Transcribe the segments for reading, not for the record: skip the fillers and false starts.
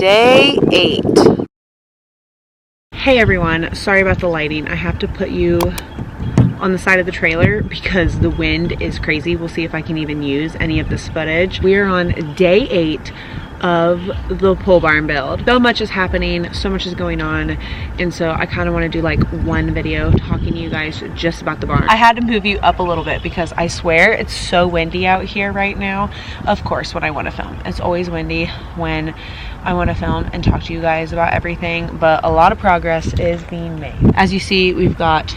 day 8. Hey everyone, sorry about the lighting. I have to put you on the side of the trailer because the wind is crazy. We'll see if I can even use any of this footage. We are on day 8 of the pole barn build. So much is happening, so much is going on, and so I kind of want to do like one video talking to you guys just about the barn. I had to move you up a little bit because I swear it's so windy out here right now. Of course, when I want to film, it's always windy when I want to film and talk to you guys about everything, but a lot of progress is being made. As you see, we've got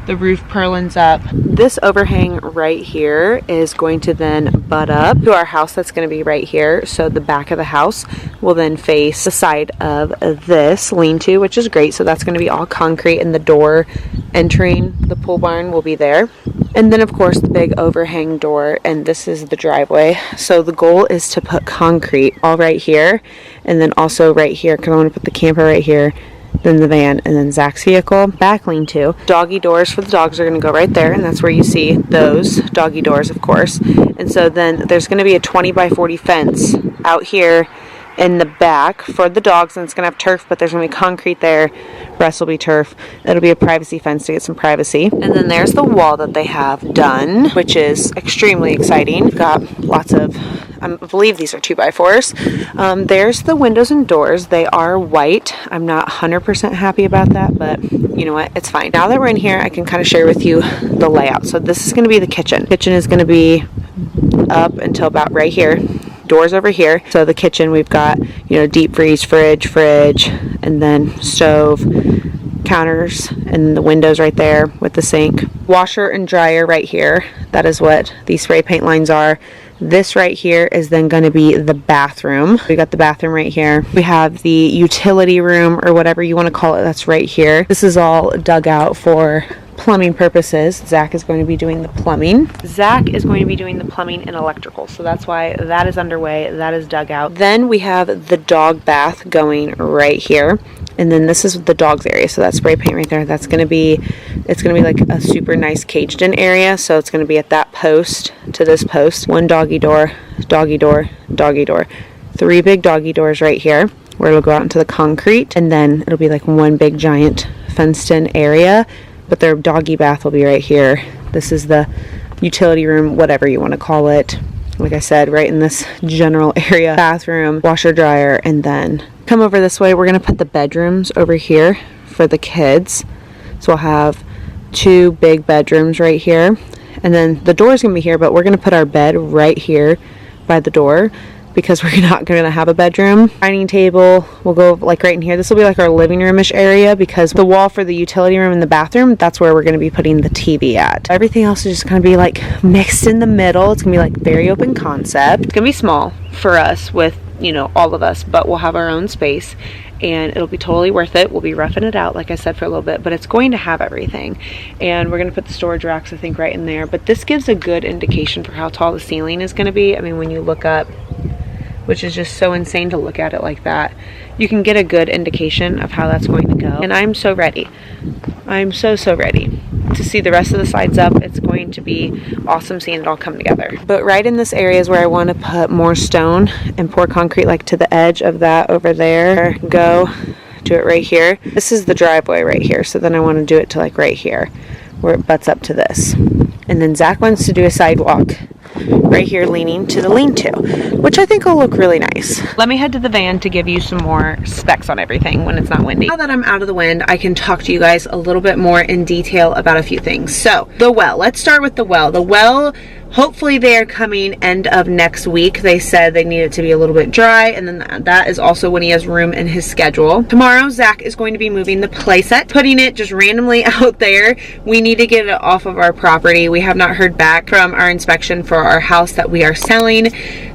the roof purlins up. This overhang right here is going to then butt up to our house that's going to be right here. So the back of the house will then face the side of this lean-to, which is great. So that's going to be all concrete, and the door entering the pole barn will be there. And then of course the big overhang door, and this is the driveway. So the goal is to put concrete all right here, and then also right here, because I want to put the camper right here, then the van, and then Zach's vehicle. Back lean-to. Doggy doors for the dogs are going to go right there, and that's where you see those doggy doors, of course. And so then there's going to be a 20 by 40 fence out here in the back for the dogs, and it's going to have turf, but there's going to be concrete there. Rest will be turf. It'll be a privacy fence to get some privacy. And then there's the wall that they have done, which is extremely exciting. We've got lots of, I believe these are 2x4s. There's the windows and doors. They are white. I'm not 100% happy about that, but you know what? It's fine. Now that we're in here, I can kind of share with you the layout. So this is going to be the kitchen. Kitchen is going to be up until about right here. Doors over here. So the kitchen, we've got, you know, deep freeze, fridge, and then stove, counters, and the windows right there with the sink. Washer and dryer right here. That is what these spray paint lines are. This right here is then going to be the bathroom. We got the bathroom right here. We have the utility room, or whatever you want to call it, that's right here. This is all dug out for plumbing purposes. Zach is going to be doing the plumbing. Zach is going to be doing the plumbing and electrical, so that's why that is underway. That is dug out. Then we have the dog bath going right here, and then this is the dogs area. So that spray paint right there, that's going to be, it's going to be like a super nice caged in area. So it's going to be at that post to this post. One doggy door, doggy door, doggy door. 3 big doggy doors right here where it'll go out into the concrete, and then it'll be like one big giant fenced in area. But their doggy bath will be right here. This is the utility room, whatever you want to call it. Like I said, right in this general area. Bathroom, washer, dryer, and then come over this way. We're going to put the bedrooms over here for the kids. So we'll have 2 big bedrooms right here. And then the door is going to be here, but we're going to put our bed right here by the door, because we're not going to have a bedroom. Dining table will go like right in here. This will be like our living room-ish area, because the wall for the utility room and the bathroom, that's where we're going to be putting the TV at. Everything else is just going to be like mixed in the middle. It's going to be like very open concept. It's going to be small for us with, you know, all of us, but we'll have our own space, and it'll be totally worth it. We'll be roughing it out, like I said, for a little bit, but it's going to have everything. And we're going to put the storage racks, I think, right in there. But this gives a good indication for how tall the ceiling is going to be. I mean, when you look up, which is just so insane to look at it like that, you can get a good indication of how that's going to go. And I'm so ready. I'm so ready to see the rest of the sides up. It's going to be awesome seeing it all come together. But right in this area is where I want to put more stone and pour concrete, like to the edge of that over there. Go do it right here. This is the driveway right here, so then I want to do it to like right here where it butts up to this. And then Zach wants to do a sidewalk right here leaning to the lean-to, which I think will look really nice. Let me head to the van to give you some more specs on everything when it's not windy. Now that I'm out of the wind, I can talk to you guys a little bit more in detail about a few things. So the well, let's start with the well. The well, hopefully they are coming end of next week. They said they need it to be a little bit dry, and then that is also when he has room in his schedule. Tomorrow, Zach is going to be moving the playset, putting it just randomly out there. We need to get it off of our property. We have not heard back from our inspection for our house that we are selling.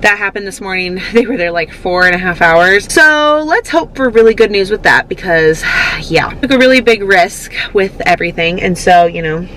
That happened this morning. They were there like 4.5 hours. So let's hope for really good news with that, because yeah, took a really big risk with everything. And so, you know,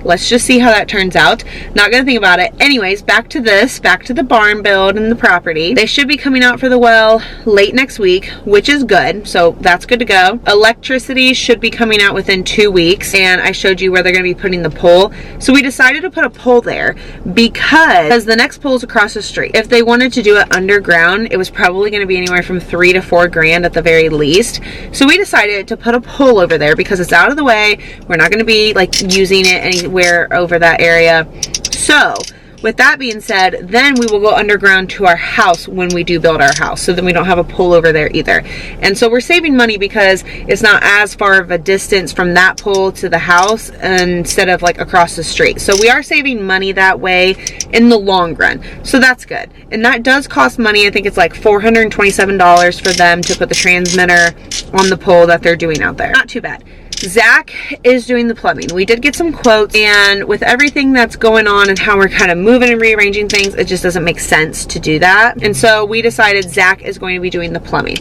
let's just see how that turns out. Not gonna think about it. Anyways, back to the barn build and the property. They should be coming out for the well late next week, which is good. So that's good to go. Electricity should be coming out within 2 weeks, and I showed you where they're gonna be putting the pole. So we decided to put a pole there because the next pole is across the street. If they wanted to do it underground, it was probably gonna be anywhere from $3 to $4 grand at the very least. So we decided to put a pole over there because it's out of the way. We're not gonna be like using it anywhere over that area. So with that being said, then we will go underground to our house when we do build our house. So then we don't have a pole over there either. And so we're saving money because it's not as far of a distance from that pole to the house instead of like across the street. So we are saving money that way in the long run. So that's good. And that does cost money. I think it's like $427 for them to put the transmitter on the pole that they're doing out there. Not too bad. Zach is doing the plumbing. We did get some quotes, and with everything that's going on and how we're kind of moving and rearranging things, it just doesn't make sense to do that. And so we decided Zach is going to be doing the plumbing.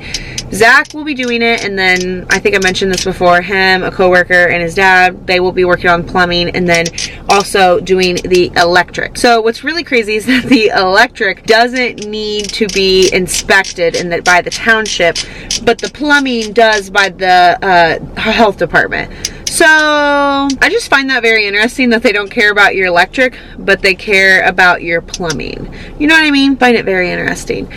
Zach will be doing it, and then I think I mentioned this before, him, a coworker, and his dad, they will be working on plumbing and then also doing the electric. So what's really crazy is that the electric doesn't need to be inspected by the township, but the plumbing does by the health department. So I just find that very interesting that they don't care about your electric, but they care about your plumbing. You know what I mean? Find it very interesting.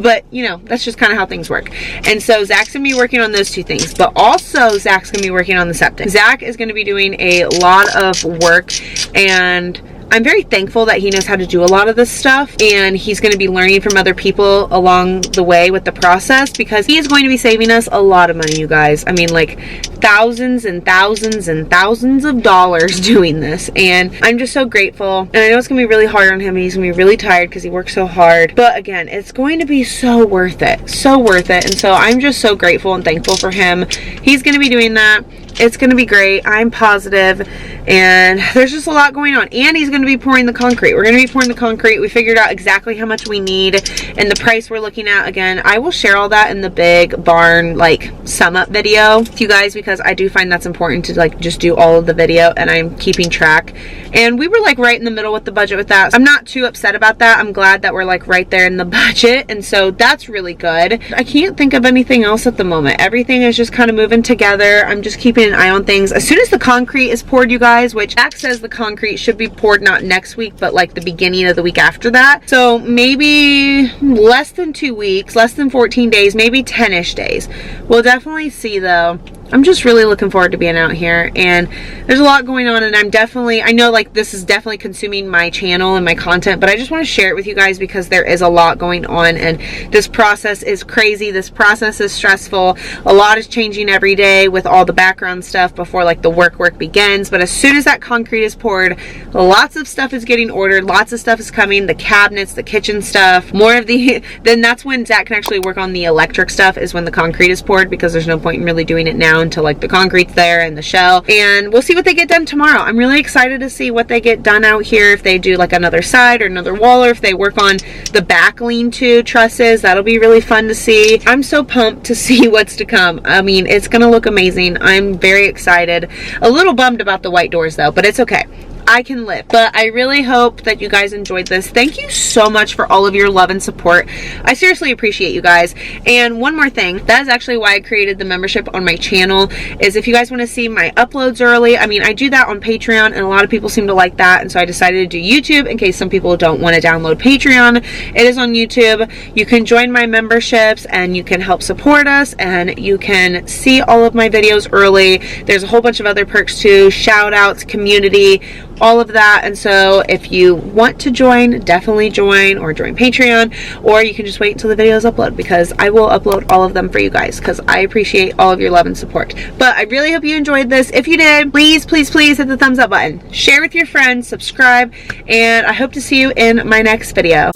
But you know, that's just kind of how things work. And so Zach's gonna be working on those two things, but also Zach's gonna be working on the septic. Zach is gonna be doing a lot of work, and I'm very thankful that he knows how to do a lot of this stuff, and he's going to be learning from other people along the way with the process, because he is going to be saving us a lot of money, you guys. I mean, like thousands and thousands and thousands of dollars doing this, and I'm just so grateful. And I know it's going to be really hard on him, and he's going to be really tired because he works so hard, but again, it's going to be so worth it, so worth it. And so I'm just so grateful and thankful for him. He's going to be doing that. It's going to be great. I'm positive. And there's just a lot going on. And he's going to be pouring the concrete. We're going to be pouring the concrete. We figured out exactly how much we need and the price we're looking at. Again, I will share all that in the big barn like sum up video with you guys, because I do find that's important to like just do all of the video, and I'm keeping track. And we were like right in the middle with the budget with that. I'm not too upset about that. I'm glad that we're like right there in the budget. And so that's really good. I can't think of anything else at the moment. Everything is just kind of moving together. I'm just keeping an eye on things. As soon as the concrete is poured, you guys, which Jack says the concrete should be poured not next week, but like the beginning of the week after that. So maybe less than 2 weeks, less than 14 days, maybe 10-ish days. We'll definitely see though. I'm just really looking forward to being out here, and there's a lot going on, and I know like this is definitely consuming my channel and my content, but I just want to share it with you guys because there is a lot going on, and this process is crazy. This process is stressful. A lot is changing every day with all the background stuff before like the work begins. But as soon as that concrete is poured, lots of stuff is getting ordered, lots of stuff is coming, the cabinets, the kitchen stuff, more of the then that's when Zach can actually work on the electric stuff, is when the concrete is poured, because there's no point in really doing it now until like the concrete's there and the shell. And we'll see what they get done tomorrow. I'm really excited to see what they get done out here, if they do like another side or another wall, or if they work on the back lean-to trusses. That'll be really fun to see. I'm so pumped to see what's to come. I mean, it's gonna look amazing. I'm very excited. A little bummed about the white doors though, but it's okay. I can live. But I really hope that you guys enjoyed this. Thank you so much for all of your love and support. I seriously appreciate you guys. And one more thing, that is actually why I created the membership on my channel, is if you guys want to see my uploads early. I mean, I do that on Patreon, and a lot of people seem to like that, and so I decided to do YouTube in case some people don't want to download Patreon. It is on YouTube. You can join my memberships and you can help support us, and you can see all of my videos early. There's a whole bunch of other perks too, shout outs, community, all of that. And so if you want to join, definitely join, or join Patreon, or you can just wait until the videos upload, because I will upload all of them for you guys, because I appreciate all of your love and support. But I really hope you enjoyed this. If you did, please hit the thumbs up button, share with your friends, subscribe, and I hope to see you in my next video.